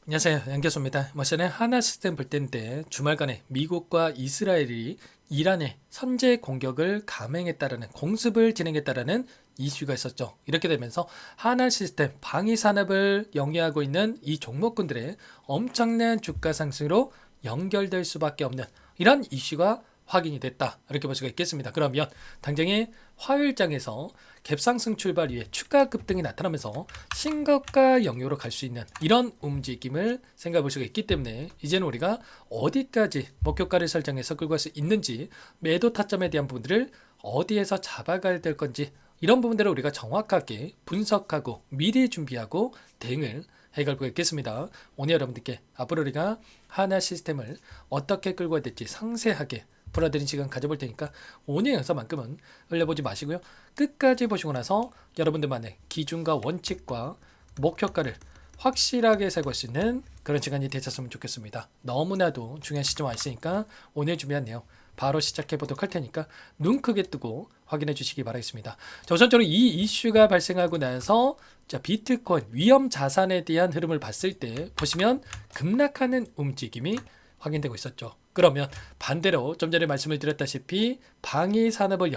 안녕하세요, 양교수입니다. 전에 하나 시스템 볼 때인데 주말간에 미국과 이스라엘이 이란의 선제 공격을 감행했다라는 공습을 진행했다라는 이슈가 있었죠. 이렇게 되면서 하나 시스템 방위 산업을 영위하고 있는 이 종목군들의 엄청난 주가 상승으로 연결될 수밖에 없는 이런 이슈가 확인이 됐다. 이렇게 볼 수가 있겠습니다. 그러면 당장의 화요일장에서 갭상승 출발 위에 추가 급등이 나타나면서 신고가 영역으로 갈 수 있는 이런 움직임을 생각해 볼 수가 있기 때문에 이제는 우리가 어디까지 목표가를 설정해서 끌고 갈 수 있는지, 매도 타점에 대한 부분들을 어디에서 잡아가야 될 건지, 이런 부분들을 우리가 정확하게 분석하고 미리 준비하고 대응을 해갈 수 있겠습니다. 오늘 여러분들께 앞으로 우리가 하나 시스템을 어떻게 끌고 가야 될지 상세하게 풀어드린 시간 가져볼 테니까 오늘 영상만큼은 흘려보지 마시고요. 끝까지 보시고 나서 여러분들만의 기준과 원칙과 목표가를 확실하게 세울 수 있는 그런 시간이 되셨으면 좋겠습니다. 너무나도 중요한 시점 와 있으니까 오늘 준비한 내용 바로 시작해 보도록 할 테니까 눈 크게 뜨고 확인해 주시기 바라겠습니다. 자, 우선적으로 이 이슈가 발생하고 나서 비트코인 위험 자산에 대한 흐름을 봤을 때 보시면 급락하는 움직임이 확인되고 있었죠. 그러면 반대로 좀 전에 말씀을 드렸다시피 방위 산업을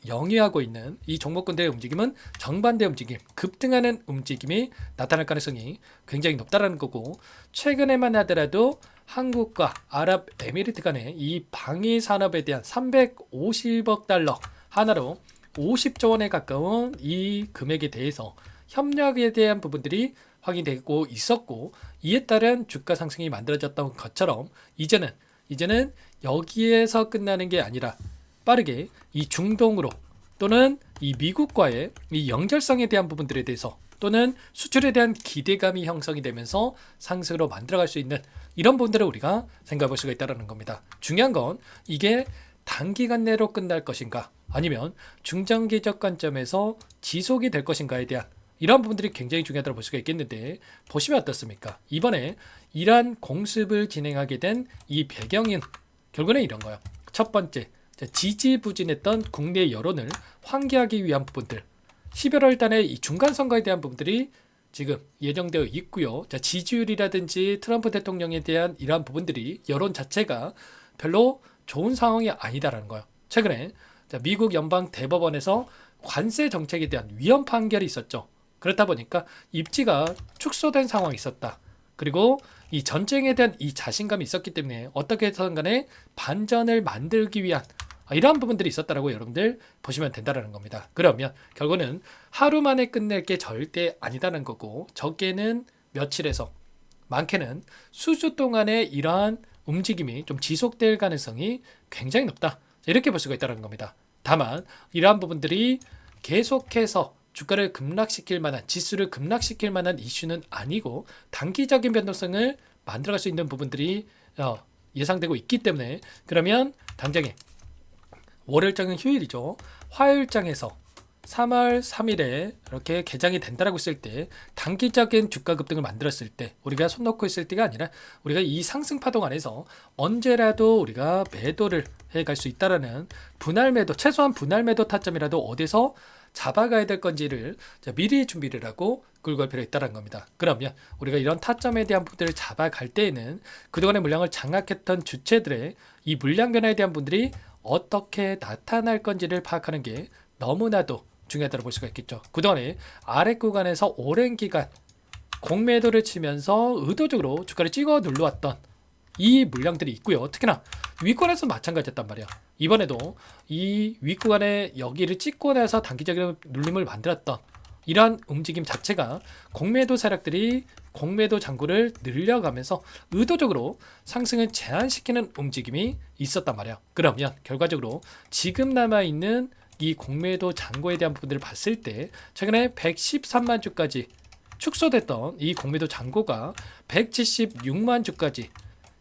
영위하고 있는 이 종목군들의 움직임은 정반대 움직임, 급등하는 움직임이 나타날 가능성이 굉장히 높다라는 거고, 최근에만 하더라도 한국과 아랍에미리트 간의 이 방위 산업에 대한 350억 달러 하나로 50조 원에 가까운 이 금액에 대해서 협력에 대한 부분들이 확인되고 있었고, 이에 따른 주가 상승이 만들어졌던 것처럼 이제는 여기에서 끝나는 게 아니라 빠르게 이 중동으로 또는 이 미국과의 이 연결성에 대한 부분들에 대해서 또는 수출에 대한 기대감이 형성이 되면서 상승으로 만들어갈 수 있는 이런 부분들을 우리가 생각해 볼 수가 있다는 겁니다. 중요한 건 이게 단기간 내로 끝날 것인가 아니면 중장기적 관점에서 지속이 될 것인가에 대한 이런 부분들이 굉장히 중요하다고 볼 수가 있겠는데, 보시면 어떻습니까? 이번에 이란 공습을 진행하게 된 이 배경인 결국은 이런 거예요. 첫 번째, 지지부진했던 국내 여론을 환기하기 위한 부분들, 11월 달에 이 중간선거에 대한 부분들이 지금 예정되어 있고요. 지지율이라든지 트럼프 대통령에 대한 이러한 부분들이 여론 자체가 별로 좋은 상황이 아니다라는 거예요. 최근에 미국 연방 대법원에서 관세 정책에 대한 위헌 판결이 있었죠. 그렇다 보니까 입지가 축소된 상황이 있었다. 그리고 이 전쟁에 대한 이 자신감이 있었기 때문에 어떻게 해서든 간에 반전을 만들기 위한 이러한 부분들이 있었다라고 여러분들 보시면 된다는 겁니다. 그러면 결국은 하루 만에 끝낼 게 절대 아니다는 거고, 적게는 며칠에서 많게는 수주 동안의 이러한 움직임이 좀 지속될 가능성이 굉장히 높다. 이렇게 볼 수가 있다는 겁니다. 다만 이러한 부분들이 계속해서 주가를 급락시킬 만한, 지수를 급락시킬 만한 이슈는 아니고 단기적인 변동성을 만들어갈 수 있는 부분들이 예상되고 있기 때문에, 그러면 당장에 월요일장은 휴일이죠. 화요일장에서 3월 3일에 이렇게 개장이 된다라고 했을 때 단기적인 주가 급등을 만들었을 때 우리가 손 놓고 있을 때가 아니라 우리가 이 상승 파동 안에서 언제라도 우리가 매도를 해갈 수 있다라는 분할 매도, 최소한 분할 매도 타점이라도 어디서 잡아가야 될 건지를 미리 준비를 하고 끌고 갈 필요가 있다는 겁니다. 그러면 우리가 이런 타점에 대한 부분들을 잡아갈 때에는 그동안의 물량을 장악했던 주체들의 이 물량 변화에 대한 분들이 어떻게 나타날 건지를 파악하는 게 너무나도 중요하다고 볼 수가 있겠죠. 그동안에 아래 구간에서 오랜 기간 공매도를 치면서 의도적으로 주가를 찍어 눌러왔던 이 물량들이 있고요. 특히나 윗구간에서 마찬가지였단 말이야. 이번에도 이 윗구간에 여기를 찍고 나서 단기적인 눌림을 만들었던 이러한 움직임 자체가 공매도 세력들이 공매도 잔고를 늘려가면서 의도적으로 상승을 제한시키는 움직임이 있었단 말이야. 그러면 결과적으로 지금 남아있는 이 공매도 잔고에 대한 부분들을 봤을 때 최근에 113만 주까지 축소됐던 이 공매도 잔고가 176만 주까지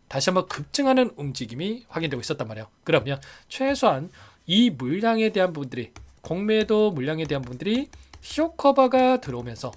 다시 한번 급증하는 움직임이 확인되고 있었단 말이에요. 그러면 최소한 이 물량에 대한 부분들이, 공매도 물량에 대한 부분들이 쇼커버가 들어오면서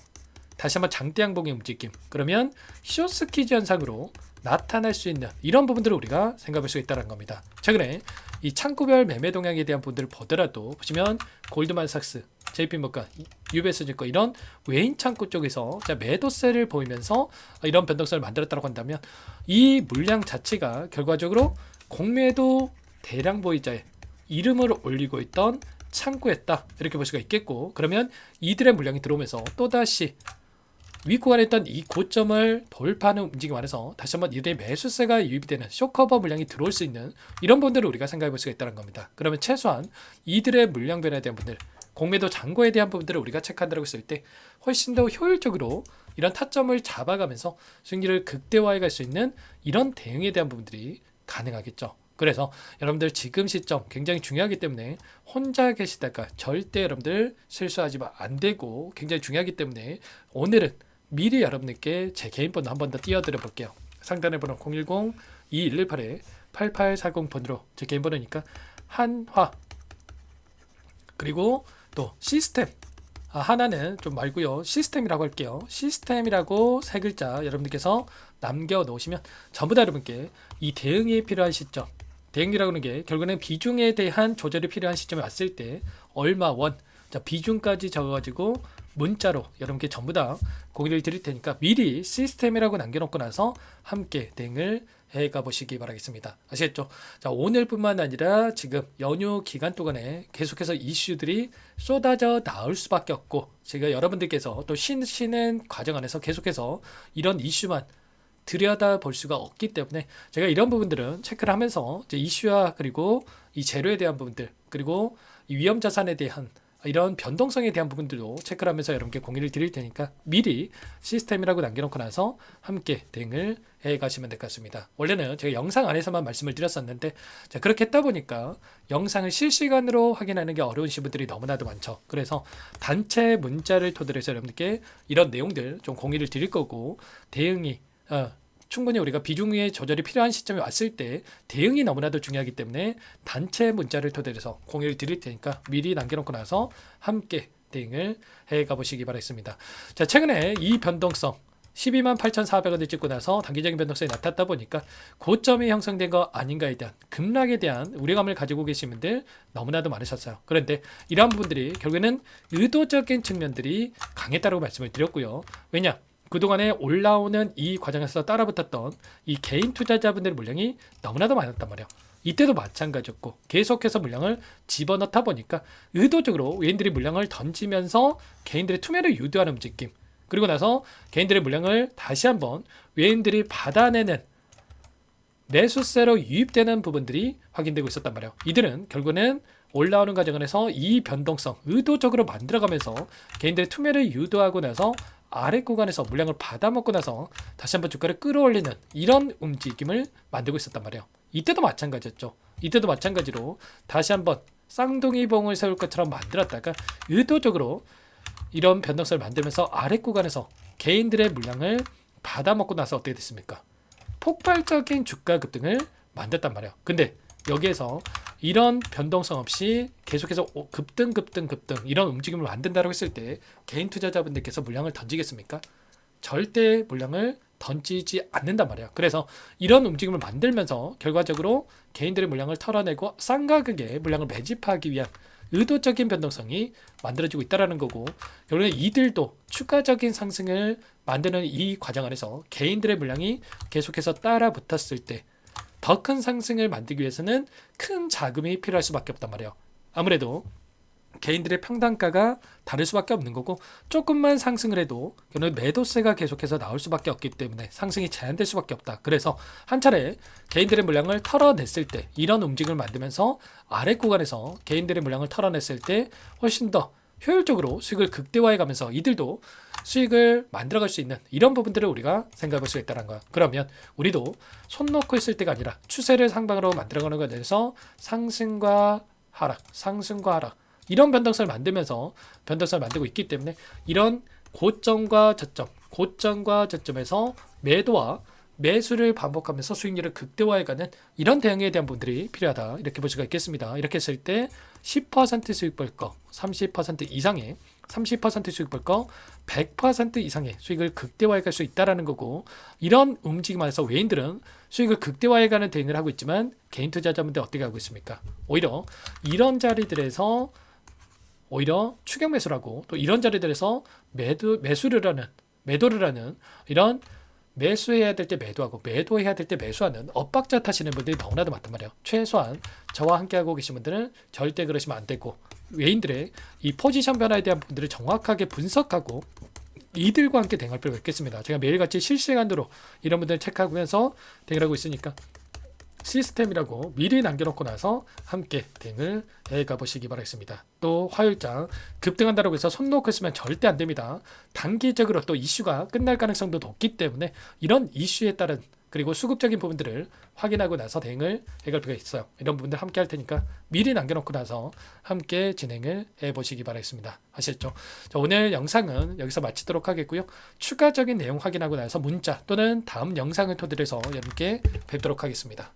다시 한번 장대 양봉의 움직임, 그러면 쇼스키즈 현상으로 나타날 수 있는 이런 부분들을 우리가 생각할 수 있다는 겁니다. 최근에 이 창구별 매매 동향에 대한 부분들을 보더라도 보시면 골드만삭스 JP모건, UBS증권 이런 외인 창구 쪽에서 자, 매도세를 보이면서 이런 변동성을 만들었다고 한다면 이 물량 자체가 결과적으로 공매도 대량 보유자의 이름을 올리고 있던 창구였다 이렇게 볼 수가 있겠고, 그러면 이들의 물량이 들어오면서 또다시 윗구간에 있던 이 고점을 돌파하는 움직임 안에서 다시 한번 이들의 매수세가 유입이 되는 쇼커버 물량이 들어올 수 있는 이런 분들을 우리가 생각해 볼 수가 있다는 겁니다. 그러면 최소한 이들의 물량 변화에 대한 분들, 공매도 잔고에 대한 부분들을 우리가 체크한다고 했을 때 훨씬 더 효율적으로 이런 타점을 잡아가면서 수익률을 극대화해 갈 수 있는 이런 대응에 대한 부분들이 가능하겠죠. 그래서 여러분들 지금 시점 굉장히 중요하기 때문에 혼자 계시다가 절대 여러분들 실수하시면 안 되고 굉장히 중요하기 때문에 오늘은 미리 여러분들께 제 개인 번호 한 번 더 띄워드려 볼게요. 상단의 번호 010-2118-8840번으로 제 개인 번호니까 한화, 그리고 또 시스템, 하나는 좀 말고요, 시스템이라고 할게요. 시스템이라고 세 글자 여러분들께서 남겨 놓으시면 전부 다 여러분께 이 대응이 필요한 시점, 대응이라고 하는 게 결국에는 비중에 대한 조절이 필요한 시점에 왔을 때 얼마 원, 자, 비중까지 적어가지고 문자로 여러분께 전부 다 공유를 드릴 테니까 미리 시스템이라고 남겨놓고 나서 함께 대응을 해가 보시기 바라겠습니다. 아시겠죠? 자, 오늘뿐만 아니라 지금 연휴 기간 동안에 계속해서 이슈들이 쏟아져 나올 수밖에 없고, 제가 여러분들께서 또 쉬는 과정 안에서 계속해서 이런 이슈만 들여다 볼 수가 없기 때문에 제가 이런 부분들은 체크를 하면서 이제 이슈와 그리고 이 재료에 대한 부분들, 그리고 이 위험 자산에 대한 이런 변동성에 대한 부분들도 체크를 하면서 여러분께 공유를 드릴 테니까 미리 시스템이라고 남겨놓고 나서 함께 대응을 해 가시면 될 것 같습니다. 원래는 제가 영상 안에서만 말씀을 드렸었는데, 자, 그렇게 했다 보니까 영상을 실시간으로 확인하는 게 어려우신 분들이 너무나도 많죠. 그래서 단체 문자를 토대로 해서 여러분들께 이런 내용들 좀 공유를 드릴 거고, 대응이 충분히 우리가 비중의 조절이 필요한 시점에 왔을 때 대응이 너무나도 중요하기 때문에 단체 문자를 토대로 해서 공유를 드릴 테니까 미리 남겨놓고 나서 함께 대응을 해가 보시기 바라겠습니다. 자, 최근에 이 변동성 128,400원을 찍고 나서 단기적인 변동성이 나타났다 보니까 고점이 형성된 거 아닌가에 대한 급락에 대한 우려감을 가지고 계신 분들 너무나도 많으셨어요. 그런데 이러한 부분들이 결국에는 의도적인 측면들이 강했다고 말씀을 드렸고요. 왜냐? 그동안에 올라오는 이 과정에서 따라붙었던 이 개인 투자자분들의 물량이 너무나도 많았단 말이에요. 이때도 마찬가지였고 계속해서 물량을 집어넣다 보니까 의도적으로 외인들이 물량을 던지면서 개인들의 투매를 유도하는 움직임, 그리고 나서 개인들의 물량을 다시 한번 외인들이 받아내는 매수세로 유입되는 부분들이 확인되고 있었단 말이에요. 이들은 결국은 올라오는 과정에서 이 변동성 의도적으로 만들어가면서 개인들의 투매를 유도하고 나서 아래 구간에서 물량을 받아먹고 나서 다시 한번 주가를 끌어올리는 이런 움직임을 만들고 있었단 말이에요. 이때도 마찬가지였죠. 이때도 마찬가지로 다시 한번 쌍둥이 봉을 세울 것처럼 만들었다가 의도적으로 이런 변동성을 만들면서 아래 구간에서 개인들의 물량을 받아먹고 나서 어떻게 됐습니까? 폭발적인 주가 급등을 만들었단 말이에요. 근데 여기에서 이런 변동성 없이 계속해서 급등 이런 움직임을 만든다고 했을 때 개인 투자자분들께서 물량을 던지겠습니까? 절대 물량을 던지지 않는단 말이에요. 그래서 이런 움직임을 만들면서 결과적으로 개인들의 물량을 털어내고 싼 가격에 물량을 매집하기 위한 의도적인 변동성이 만들어지고 있다는 거고, 결국엔 이들도 추가적인 상승을 만드는 이 과정 안에서 개인들의 물량이 계속해서 따라 붙었을 때 더 큰 상승을 만들기 위해서는 큰 자금이 필요할 수밖에 없단 말이에요. 아무래도 개인들의 평단가가 다를 수밖에 없는 거고, 조금만 상승을 해도 결국 매도세가 계속해서 나올 수밖에 없기 때문에 상승이 제한될 수밖에 없다. 그래서 한 차례 개인들의 물량을 털어냈을 때 이런 움직임을 만들면서 아래 구간에서 개인들의 물량을 털어냈을 때 훨씬 더 효율적으로 수익을 극대화해 가면서 이들도 수익을 만들어갈 수 있는 이런 부분들을 우리가 생각해 볼 수 있다는 거야. 그러면 우리도 손 놓고 있을 때가 아니라 추세를 상방으로 만들어가는 것에 대해서 상승과 하락 이런 변동성을 만들면서 변동성을 만들고 있기 때문에 이런 고점과 저점에서 매도와 매수를 반복하면서 수익률을 극대화해가는 이런 대응에 대한 부분들이 필요하다, 이렇게 볼 수가 있겠습니다. 이렇게 했을 때 10% 수익 볼 거, 30% 이상의 30% 수익 볼 거, 100% 이상의 수익을 극대화해갈 수 있다는 거고, 이런 움직임 안에서 외인들은 수익을 극대화해가는 대응을 하고 있지만 개인 투자자분들 어떻게 하고 있습니까? 오히려 이런 자리들에서 오히려 추격 매수라고 또 이런 자리들에서 매도를 하는 이런 매수해야 될 때 매도하고 매도해야 될 때 매수하는 엇박자 타시는 분들이 너무나도 많단 말이에요. 최소한 저와 함께하고 계신 분들은 절대 그러시면 안 되고 외인들의 이 포지션 변화에 대한 분들을 정확하게 분석하고 이들과 함께 대응할 필요가 있겠습니다. 제가 매일같이 실시간으로 이런 분들 체크하면서 대응하고 있으니까 시스템이라고 미리 남겨놓고 나서 함께 대응을 해가 보시기 바라겠습니다. 또 화요일장 급등한다고 해서 손 놓고 있으면 절대 안 됩니다. 단기적으로 또 이슈가 끝날 가능성도 높기 때문에 이런 이슈에 따른 그리고 수급적인 부분들을 확인하고 나서 대응을 해갈 필요가 있어요. 이런 부분들 함께 할 테니까 미리 남겨놓고 나서 함께 진행을 해보시기 바라겠습니다. 아시겠죠? 자, 오늘 영상은 여기서 마치도록 하겠고요. 추가적인 내용 확인하고 나서 문자 또는 다음 영상을 토대로 해서 여러분께 뵙도록 하겠습니다.